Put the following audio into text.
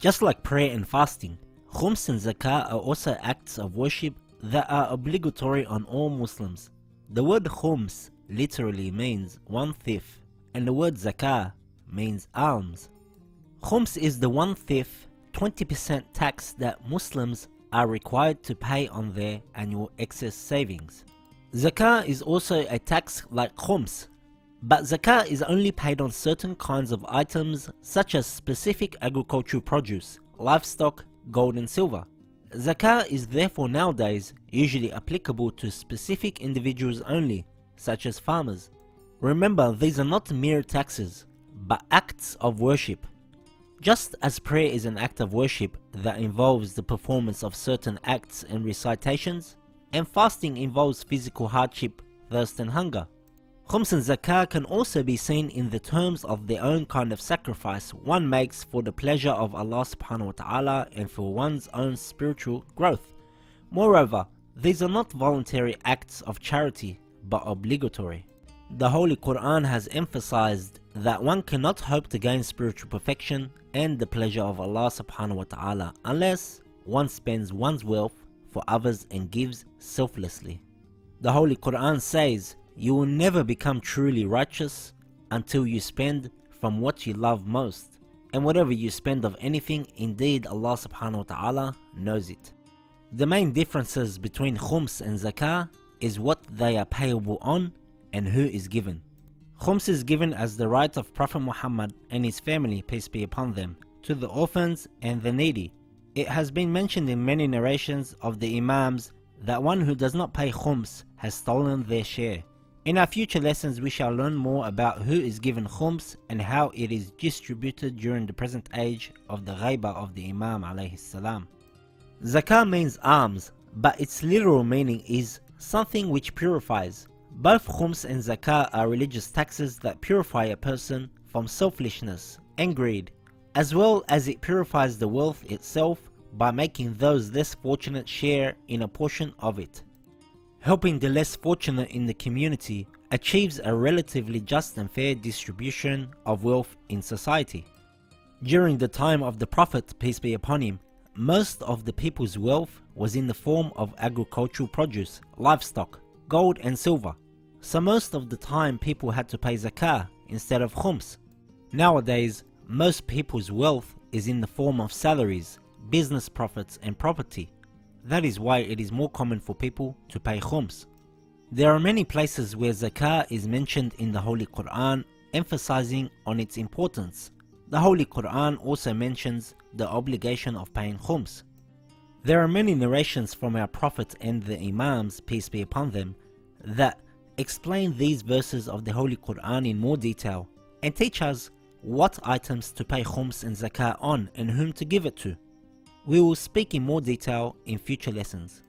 Just like prayer and fasting, Khums and Zakat are also acts of worship that are obligatory on all Muslims. The word Khums literally means 1/5, and the word Zakat means alms. Khums is the 1/5, 20% tax that Muslims are required to pay on their annual excess savings. Zakat is also a tax like Khums, but Zakat is only paid on certain kinds of items such as specific agricultural produce, livestock, gold and silver. Zakat is therefore nowadays usually applicable to specific individuals only, such as farmers. Remember, these are not mere taxes, but acts of worship. Just as prayer is an act of worship that involves the performance of certain acts and recitations, and fasting involves physical hardship, thirst and hunger. Khums and Zakat can also be seen in the terms of their own kind of sacrifice one makes for the pleasure of Allah subhanahu wa ta'ala and for one's own spiritual growth. Moreover, these are not voluntary acts of charity, but obligatory. The Holy Quran has emphasized that one cannot hope to gain spiritual perfection and the pleasure of Allah subhanahu wa ta'ala unless one spends one's wealth for others and gives selflessly. The Holy Quran says, "You will never become truly righteous until you spend from what you love most, and whatever you spend of anything, indeed Allah subhanahu wa ta'ala knows it." The main differences between Khums and Zakat is what they are payable on and who is given. Khums is given as the right of Prophet Muhammad and his family, peace be upon them, to the orphans and the needy. It has been mentioned in many narrations of the Imams that one who does not pay Khums has stolen their share. In our future lessons we shall learn more about who is given Khums and how it is distributed during the present age of the Ghaibah of the Imam alayhi salam. Zakat means alms, but its literal meaning is something which purifies. Both Khums and Zakat are religious taxes that purify a person from selfishness and greed, as well as it purifies the wealth itself by making those less fortunate share in a portion of it. Helping the less fortunate in the community achieves a relatively just and fair distribution of wealth in society. During the time of the Prophet, peace be upon him, most of the people's wealth was in the form of agricultural produce, livestock, gold and silver. So most of the time people had to pay Zakat instead of Khums. Nowadays, most people's wealth is in the form of salaries, business profits and property. That is why it is more common for people to pay Khums. There are many places where Zakat is mentioned in the Holy Quran, emphasizing on its importance. The Holy Quran also mentions the obligation of paying Khums. There are many narrations from our Prophet and the Imams, peace be upon them, that explain these verses of the Holy Quran in more detail and teach us what items to pay Khums and Zakat on and whom to give it to. We will speak in more detail in future lessons.